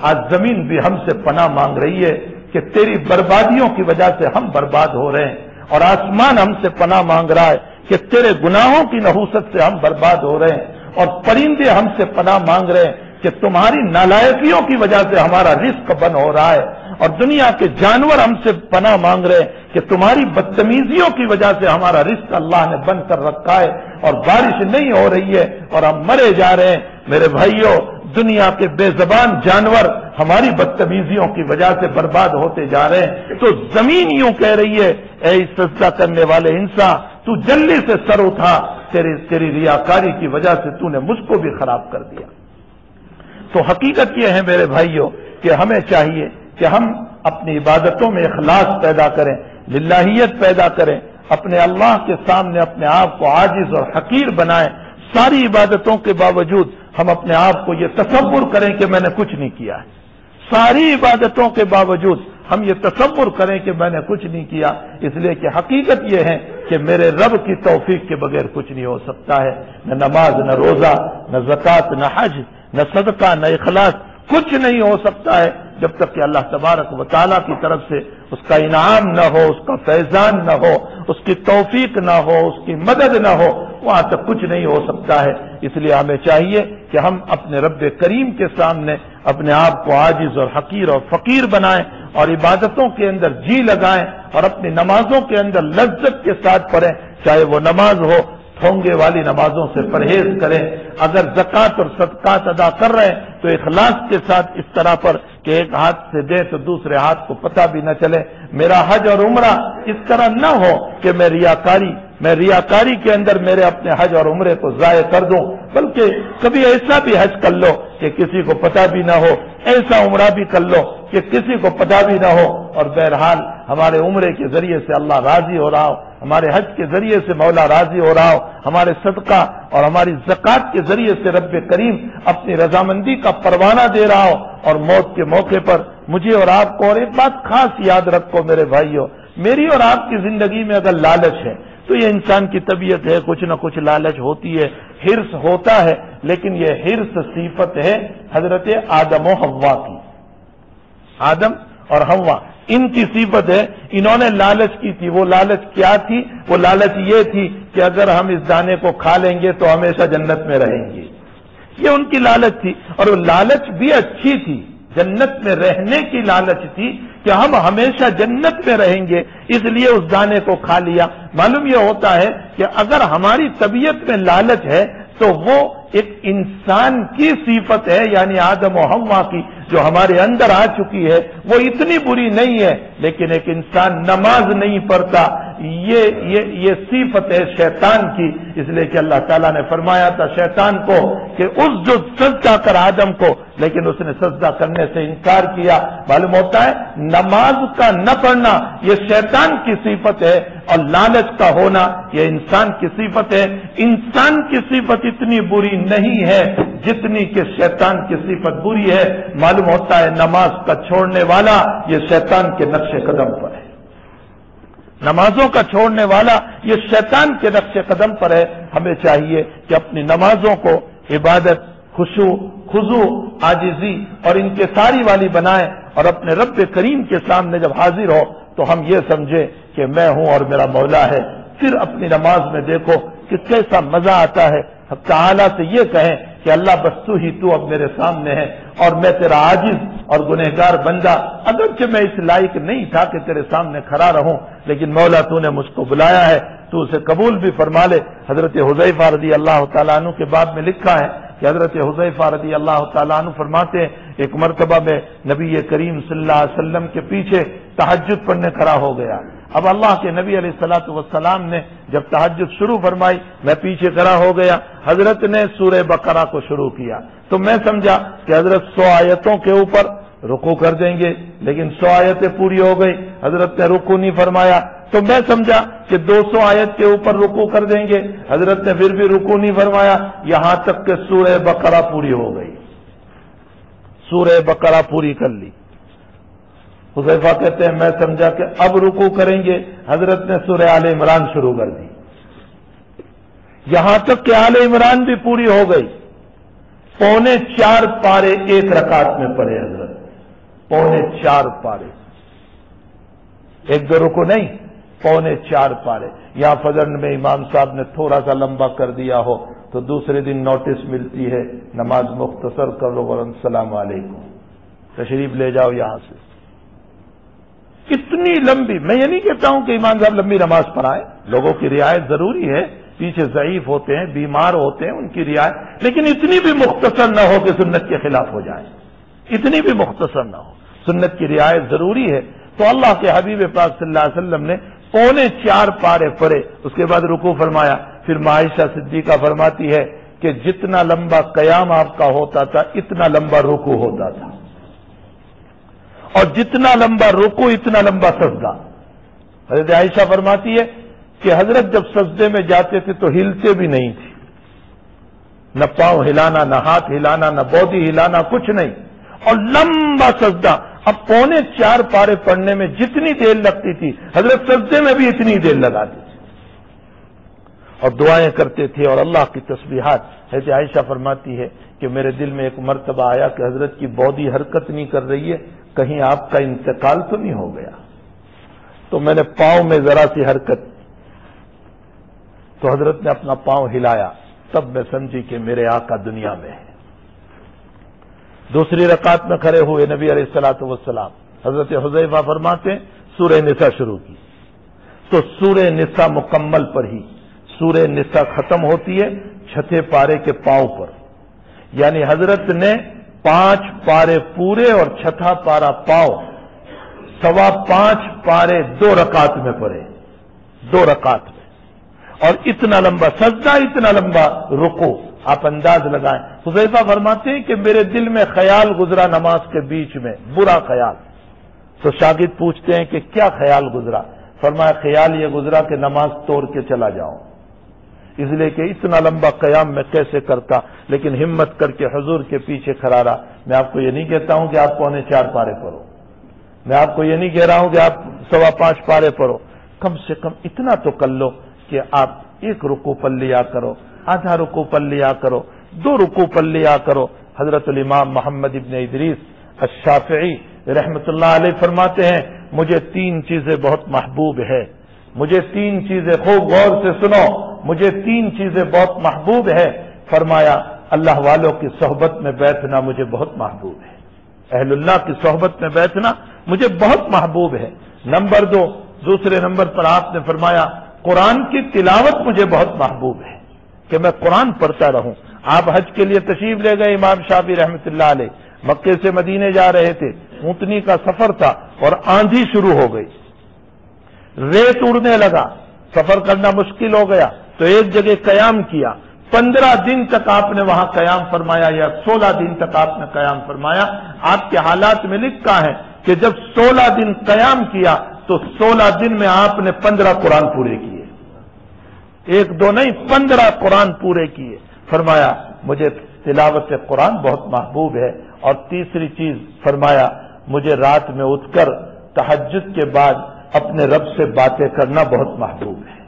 آج زمین بھی ہم سے پناہ مانگ رہی ہے کہ تیری بربادیوں کی وجہ سے ہم برباد ہو رہے ہیں، اور آسمان ہم سے پناہ مانگ رہا ہے کہ تیرے گناہوں کی نحوست سے ہم برباد ہو رہے ہیں، اور پرندے ہم سے پناہ مانگ رہے ہیں کہ تمہاری نالائقیوں کی وجہ سے ہمارا رزق بند ہو رہا ہے، اور دنیا کے جانور ہم سے پناہ مانگ رہے ہیں کہ تمہاری بدتمیزیوں کی وجہ سے ہمارا رزق اللہ نے بند کر رکھا ہے، اور بارش نہیں ہو رہی ہے اور ہم مرے جا رہے ہیں۔ میرے بھائیوں دنیا کے بے زبان جانور ہماری بدتمیزیوں کی وجہ سے برباد ہوتے جا رہے ہیں، تو زمین یوں کہہ رہی ہے اے سجدہ کرنے والے انسان، تو جلدی سے سر اٹھا، تیری ریاکاری کی وجہ سے تو نے مجھ کو بھی خراب کر دیا۔ تو حقیقت یہ ہے میرے بھائیوں کہ ہمیں چاہیے کہ ہم اپنی عبادتوں میں اخلاص پیدا کریں، للہیت پیدا کریں، اپنے اللہ کے سامنے اپنے آپ کو عاجز اور حقیر بنائیں۔ ساری عبادتوں کے باوجود ہم اپنے آپ کو یہ تصور کریں کہ میں نے کچھ نہیں کیا ہے، ساری عبادتوں کے باوجود ہم یہ تصور کریں کہ میں نے کچھ نہیں کیا، اس لیے کہ حقیقت یہ ہے کہ میرے رب کی توفیق کے بغیر کچھ نہیں ہو سکتا ہے، نہ نماز، نہ روزہ، نہ زکوٰۃ، نہ حج، نہ صدقہ، نہ اخلاص، کچھ نہیں ہو سکتا ہے جب تک کہ اللہ تبارک و تعالیٰ کی طرف سے اس کا انعام نہ ہو، اس کا فیضان نہ ہو، اس کی توفیق نہ ہو، اس کی مدد نہ ہو، وہاں تک کچھ نہیں ہو سکتا ہے۔ اس لیے ہمیں چاہیے کہ ہم اپنے رب کریم کے سامنے اپنے آپ کو عاجز اور حقیر اور فقیر بنائیں اور عبادتوں کے اندر جی لگائیں اور اپنی نمازوں کے اندر لذت کے ساتھ پڑھیں، چاہے وہ نماز ہو، ٹھونگے والی نمازوں سے پرہیز کریں۔ اگر زکوٰۃ اور صدقات ادا کر رہے ہیں تو اخلاص کے ساتھ اس طرح پر کہ ایک ہاتھ سے دے تو دوسرے ہاتھ کو پتہ بھی نہ چلے۔ میرا حج اور عمرہ اس طرح نہ ہو کہ میں ریاکاری کے اندر میرے اپنے حج اور عمرے کو ضائع کر دوں، بلکہ کبھی ایسا بھی حج کر لو کہ کسی کو پتہ بھی نہ ہو، ایسا عمرہ بھی کر لو کہ کسی کو پتہ بھی نہ ہو، اور بہرحال ہمارے عمرے کے ذریعے سے اللہ راضی ہو رہا ہو، ہمارے حج کے ذریعے سے مولا راضی ہو رہا ہو، ہمارے صدقہ اور ہماری زکوٰۃ کے ذریعے سے رب کریم اپنی رضامندی کا پروانہ دے رہا ہو، اور موت کے موقع پر مجھے اور آپ کو، اور ایک بات خاص یاد رکھو میرے بھائیوں، میری اور آپ کی زندگی میں اگر لالچ ہے تو یہ انسان کی طبیعت ہے، کچھ نہ کچھ لالچ ہوتی ہے، حرص ہوتا ہے، لیکن یہ حرص صفت ہے حضرت آدم و حوا کی۔ آدم اور حوا ان کی صفت ہے، انہوں نے لالچ کی تھی۔ وہ لالچ کیا تھی؟ وہ لالچ یہ تھی کہ اگر ہم اس دانے کو کھا لیں گے تو ہمیشہ جنت میں رہیں گے، یہ ان کی لالچ تھی، اور وہ لالچ بھی اچھی تھی، جنت میں رہنے کی لالچ تھی کہ ہم ہمیشہ جنت میں رہیں گے، اس لیے اس دانے کو کھا لیا۔ معلوم یہ ہوتا ہے کہ اگر ہماری طبیعت میں لالچ ہے تو وہ ایک انسان کی صفت ہے، یعنی آدم و حوا کی جو ہمارے اندر آ چکی ہے، وہ اتنی بری نہیں ہے، لیکن ایک انسان نماز نہیں پڑھتا، یہ صفت ہے شیطان کی، اس لیے کہ اللہ تعالیٰ نے فرمایا تھا شیطان کو کہ اس جو سجدہ کر آدم کو، لیکن اس نے سجدہ کرنے سے انکار کیا۔ معلوم ہوتا ہے نماز کا نہ پڑھنا یہ شیطان کی صفت ہے، اور لالچ کا ہونا یہ انسان کی صفت ہے۔ انسان کی صفت اتنی بری نہیں ہے جتنی کہ شیطان کی صفت بری ہے۔ معلوم ہوتا ہے نماز کا چھوڑنے والا یہ شیطان کے نقش قدم پر ہے، نمازوں کا چھوڑنے والا یہ شیطان کے نقش قدم پر ہے۔ ہمیں چاہیے کہ اپنی نمازوں کو عبادت، خضوع، عاجزی اور انکساری والی بنائیں، اور اپنے رب کریم کے سامنے جب حاضر ہو تو ہم یہ سمجھیں کہ میں ہوں اور میرا مولا ہے۔ پھر اپنی نماز میں دیکھو کہ کیسا مزہ آتا ہے، حق تعالیٰ سے یہ کہیں کہ اللہ بس تو اب میرے سامنے ہے، اور میں تیرا عاجز اور گنہگار بندہ، اگرچہ میں اس لائق نہیں تھا کہ تیرے سامنے کھڑا رہوں، لیکن مولا تو نے مجھ کو بلایا ہے، تو اسے قبول بھی فرما لے۔ حضرت حذیفہ رضی اللہ تعالیٰ عنہ کے باب میں لکھا ہے کہ حضرت حذیفہ رضی اللہ تعالیٰ عنہ فرماتے ہیں ایک مرتبہ میں نبی کریم صلی اللہ علیہ وسلم کے پیچھے تہجد پڑھنے کھڑا ہو گیا۔ اب اللہ کے نبی علیہ الصلوۃ والسلام نے جب تہجد شروع فرمائی، میں پیچھے کھڑا ہو گیا، حضرت نے سورہ بقرہ کو شروع کیا، تو میں سمجھا کہ حضرت 100 آیتوں کے اوپر رکوع کر دیں گے، لیکن 100 آیتیں پوری ہو گئی، حضرت نے رکوع نہیں فرمایا، تو میں سمجھا کہ 200 آیت کے اوپر رکوع کر دیں گے، حضرت نے پھر بھی رکوع نہیں فرمایا، یہاں تک کہ سورہ بقرہ پوری ہو گئی، سورہ بقرہ پوری کر لی۔ حذیفہ کہتے ہیں میں سمجھا کہ اب رکوع کریں گے، حضرت نے سورہ آل عمران شروع کر دی، یہاں تک کہ آل عمران بھی پوری ہو گئی۔ 4.25 پارے ایک رکعت میں پڑھے حضرت، 4.25 پارے، ایک دو رکوع نہیں، 4.25 پارے۔ یہاں فجر میں امام صاحب نے تھوڑا سا لمبا کر دیا ہو تو دوسرے دن نوٹس ملتی ہے نماز مختصر کر لو ورن السلام علیکم، تشریف لے جاؤ یہاں سے۔ کتنی لمبی، میں یہ نہیں کہتا ہوں کہ امام صاحب لمبی نماز پڑھائیں، لوگوں کی رعایت ضروری ہے، پیچھے ضعیف ہوتے ہیں، بیمار ہوتے ہیں، ان کی رعایت، لیکن اتنی بھی مختصر نہ ہو کہ سنت کے خلاف ہو جائے، اتنی بھی مختصر نہ ہو، سنت کی رعایت ضروری ہے۔ تو اللہ کے حبیب پاک صلی اللہ علیہ وسلم نے 4.25 پارے پڑھے، اس کے بعد رکوع فرمایا۔ پھر عائشہ صدیقہ فرماتی ہے کہ جتنا لمبا قیام آپ کا ہوتا تھا اتنا لمبا رکوع ہوتا تھا، اور جتنا لمبا رکوع اتنا لمبا سجدہ۔ حضرت عائشہ فرماتی ہے کہ حضرت جب سجدے میں جاتے تھے تو ہلتے بھی نہیں تھے، نہ پاؤں ہلانا، نہ ہاتھ ہلانا، نہ بودی ہلانا، کچھ نہیں، اور لمبا سجدہ۔ اب 4.25 پارے پڑھنے میں جتنی دیر لگتی تھی حضرت سجدے میں بھی اتنی دیر لگاتی تھی، اور دعائیں کرتے تھے اور اللہ کی تسبیحات۔ حضرت عائشہ فرماتی ہے کہ میرے دل میں ایک مرتبہ آیا کہ حضرت کی بودی حرکت نہیں کر رہی ہے، کہیں آپ کا انتقال تو نہیں ہو گیا؟ تو میں نے پاؤں میں ذرا سی حرکت، تو حضرت نے اپنا پاؤں ہلایا، تب میں سمجھی کہ میرے آقا دنیا میں ہے۔ دوسری رکعت میں کھڑے ہوئے نبی علیہ الصلوۃ والسلام، حضرت حذیفہ فرماتے ہیں سورہ نساء شروع کی، تو سورہ نساء مکمل پڑھی۔ سورہ نساء ختم ہوتی ہے 6 پارے کے پاؤں پر، یعنی حضرت نے 5 پارے پورے اور 6 پارا پاؤں، 5.25 پارے 2 رکعت میں پڑھے، 2 رکعت میں، اور اتنا لمبا سجدہ، اتنا لمبا رکوع۔ آپ انداز لگائیں۔ حذیفہ فرماتے ہیں کہ میرے دل میں خیال گزرا نماز کے بیچ میں، برا خیال۔ تو شاگرد پوچھتے ہیں کہ کیا خیال گزرا؟ فرمایا خیال یہ گزرا کہ نماز توڑ کے چلا جاؤں، اس لیے کہ اتنا لمبا قیام میں کیسے کرتا، لیکن ہمت کر کے حضور کے پیچھے کھڑا رہا۔ میں آپ کو یہ نہیں کہتا ہوں کہ آپ 4.25 پارے پڑھو، میں آپ کو یہ نہیں کہہ رہا ہوں کہ آپ 5.25 پارے پڑھو، کم سے کم اتنا تو کر لو کہ آپ 1 رکوع پڑھ لیا کرو، آدھا رکوع پڑھ لیا کرو، 2 رکوع پڑھ لیا کرو۔ حضرت الامام محمد ابن ادریس الشافعی رحمۃ اللہ علیہ فرماتے ہیں مجھے 3 چیزیں بہت محبوب ہے، مجھے 3 چیزیں، خوب غور سے سنو، مجھے 3 چیزیں بہت محبوب ہے۔ فرمایا اللہ والوں کی صحبت میں بیٹھنا مجھے بہت محبوب ہے، اہل اللہ کی صحبت میں بیٹھنا مجھے بہت محبوب ہے۔ نمبر 2، دوسرے نمبر پر آپ نے فرمایا قرآن کی تلاوت مجھے بہت محبوب ہے کہ میں قرآن پڑھتا رہوں۔ آپ حج کے لیے تشریف لے گئے امام شافعی رحمۃ اللہ علیہ، مکے سے مدینے جا رہے تھے، اونٹنی کا سفر تھا اور آندھی شروع ہو گئی، ریت اڑنے لگا، سفر کرنا مشکل ہو گیا، تو ایک جگہ قیام کیا۔ 15 دن تک آپ نے وہاں قیام فرمایا، یا 16 دن تک آپ نے قیام فرمایا۔ آپ کے حالات میں لکھا ہے کہ جب 16 دن قیام کیا تو 16 دن میں آپ نے 15 قرآن پورے کیے، 1-2 نہیں، 15 قرآن پورے کیے۔ فرمایا مجھے تلاوت قرآن بہت محبوب ہے۔ اور تیسری چیز فرمایا مجھے رات میں اٹھ کر تہجد کے بعد اپنے رب سے باتیں کرنا بہت محبوب ہے،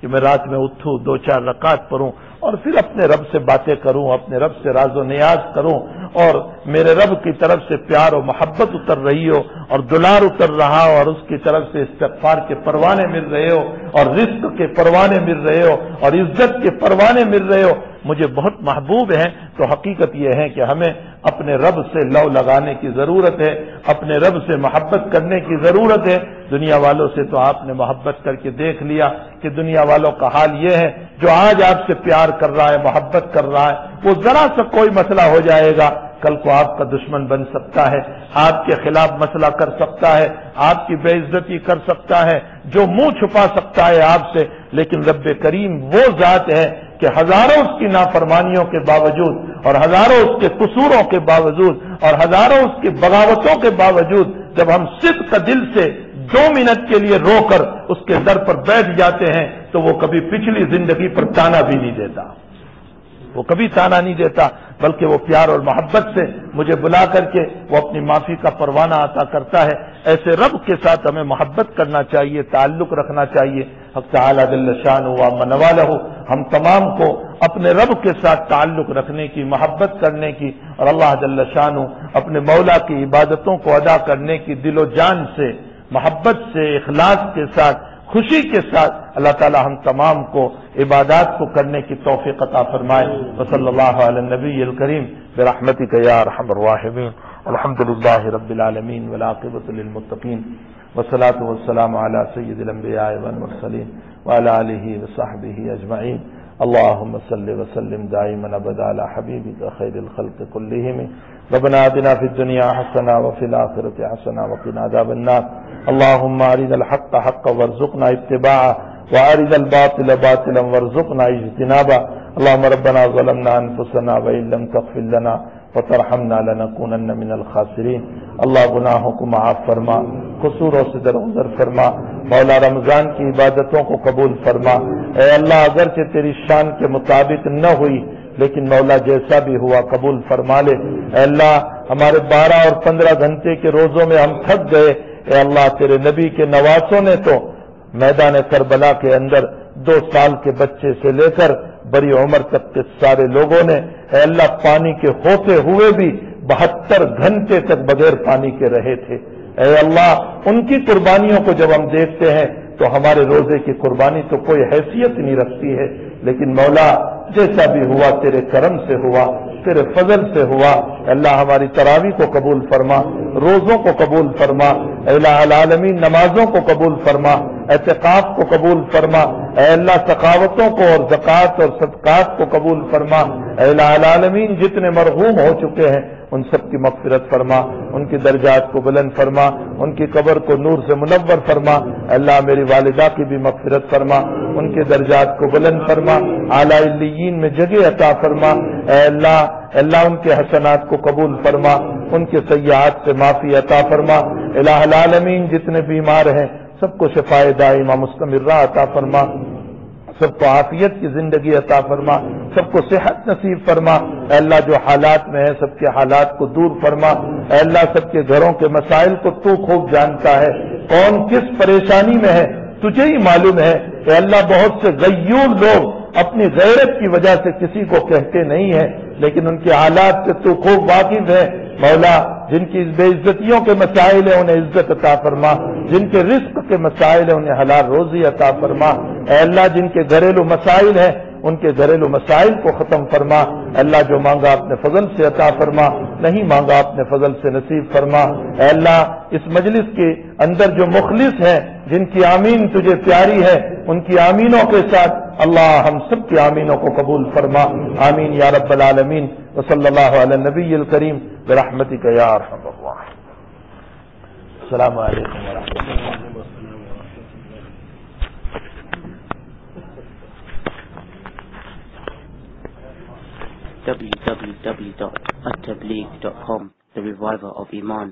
کہ میں رات میں اٹھوں، 2-4 رکعت پڑھوں اور پھر اپنے رب سے باتیں کروں، اپنے رب سے راز و نیاز کروں، اور میرے رب کی طرف سے پیار و محبت اتر رہی ہو اور دلار اتر رہا ہو، اور اس کی طرف سے استغفار کے پروانے مل رہے ہو، اور رزق کے پروانے مل رہے ہو، اور عزت کے پروانے مل رہے ہو، مجھے بہت محبوب ہیں۔ تو حقیقت یہ ہے کہ ہمیں اپنے رب سے لو لگانے کی ضرورت ہے، اپنے رب سے محبت کرنے کی ضرورت ہے۔ دنیا والوں سے تو آپ نے محبت کر کے دیکھ لیا کہ دنیا والوں کا حال یہ ہے، جو آج آپ سے پیار کر رہا ہے، محبت کر رہا ہے، وہ ذرا سا کوئی مسئلہ ہو جائے گا کل کو آپ کا دشمن بن سکتا ہے، آپ کے خلاف مسئلہ کر سکتا ہے، آپ کی بے عزتی کر سکتا ہے، جو منہ چھپا سکتا ہے آپ سے۔ لیکن رب کریم وہ ذات ہے کہ ہزاروں اس کی نافرمانیوں کے باوجود، اور ہزاروں اس کے قصوروں کے باوجود، اور ہزاروں اس کی بغاوتوں کے باوجود، جب ہم صدق دل سے 2 منٹ کے لیے رو کر اس کے در پر بیٹھ جاتے ہیں تو وہ کبھی پچھلی زندگی پر تانا بھی نہیں دیتا، وہ کبھی تانا نہیں دیتا، بلکہ وہ پیار اور محبت سے مجھے بلا کر کے وہ اپنی معافی کا پروانہ عطا کرتا ہے۔ ایسے رب کے ساتھ ہمیں محبت کرنا چاہیے، تعلق رکھنا چاہیے۔ حق تعالی جل شانہ و من والہ ہم تمام کو اپنے رب کے ساتھ تعلق رکھنے کی، محبت کرنے کی، اور اللہ جل شانہ اپنے مولا کی عبادتوں کو ادا کرنے کی دل و جان سے، محبت سے، اخلاص کے ساتھ، خوشی کے ساتھ اللہ تعالی ہم تمام کو عبادات کو کرنے کی توفیق عطا فرمائے۔ وصلی اللہ علی النبی الکریم برحمتک یا ارحم الراحمین۔ الحمد للہ رب العالمین والعاقبۃ للمتقین، والصلاۃ والسلام علی سید الانبیاء والمرسلین وعلى آله وصحبه أجمعين. اللهم صل وسلم دائما أبدا على حبيبك خير الخلق كلهم. ربنا آتنا في الدنيا حسنة وفي الآخرة حسنة وقنا عذاب النار. اللهم أرنا الحق حقا وارزقنا اتباعه وأرنا الباطل باطلا وارزقنا اجتنابه. اللهم ربنا ظلمنا أنفسنا وإن لم تغفر لنا وترحمنا لنكونن من الخاسرین. اللہ گناہوں کو معاف فرما، قصوروں سے درگزر فرما. مولا رمضان کی عبادتوں کو قبول فرما. اے اللہ اگرچہ تیری شان کے مطابق نہ ہوئی لیکن مولا جیسا بھی ہوا قبول فرما لے. اے اللہ ہمارے 12 اور 15 گھنٹے کے روزوں میں ہم تھک گئے. اے اللہ تیرے نبی کے نواسوں نے تو میدان کربلا کے اندر 2 سال کے بچے سے لے کر بڑی عمر تک کے سارے لوگوں نے اے اللہ پانی کے ہوتے ہوئے بھی 72 گھنٹے تک بغیر پانی کے رہے تھے. اے اللہ ان کی قربانیوں کو جب ہم دیکھتے ہیں تو ہمارے روزے کی قربانی تو کوئی حیثیت نہیں رکھتی ہے. لیکن مولا جیسا بھی ہوا تیرے کرم سے ہوا، تیرے فضل سے ہوا. اللہ ہماری تراویح کو قبول فرما، روزوں کو قبول فرما. اے الہ العالمین نمازوں کو قبول فرما، اعتکاف کو قبول فرما. اے اللہ سخاوتوں کو اور زکوٰۃ اور صدقات کو قبول فرما. اے الہ العالمین جتنے مرحوم ہو چکے ہیں ان سب کی مغفرت فرما، ان کی درجات کو بلند فرما، ان کی قبر کو نور سے منور فرما. اللہ میری والدہ کی بھی مغفرت فرما، ان کے درجات کو بلند فرما، اعلیٰ علیین میں جگہ عطا فرما. اے اللہ ان کے حسنات کو قبول فرما، ان کے سیئات سے معافی عطا فرما. الہ العالمین جتنے بیمار ہیں سب کو شفائے دائمہ مستمرہ عطا فرما، سب کو عافیت کی زندگی عطا فرما، سب کو صحت نصیب فرما. اے اللہ جو حالات میں ہے سب کے حالات کو دور فرما. اے اللہ سب کے گھروں کے مسائل کو تو خوب جانتا ہے، کون کس پریشانی میں ہے تجھے ہی معلوم ہے. اے اللہ بہت سے غیور لوگ اپنی غیرت کی وجہ سے کسی کو کہتے نہیں ہیں لیکن ان کے حالات سے تو خوب واقف ہے. مولا جن کی بے عزتیوں کے مسائل ہیں انہیں عزت عطا فرما، جن کے رزق کے مسائل ہیں انہیں حلال روزی عطا فرما. اے اللہ جن کے گھریلو مسائل ہیں ان کے گھریلو مسائل کو ختم فرما. اللہ جو مانگا اپنے فضل سے عطا فرما، نہیں مانگا اپنے فضل سے نصیب فرما. اے اللہ اس مجلس کے اندر جو مخلص ہیں جن کی آمین تجھے پیاری ہے ان کی آمینوں کے ساتھ اللہ ہم سب کی آمینوں کو قبول فرما. آمین یا رب العالمین. وصلی اللہ علی النبی الکریم برحمتک یا ارحم الراحمین. السلام علیکم ورحمۃ اللہ. www.attableek.com, the reviver of Iman.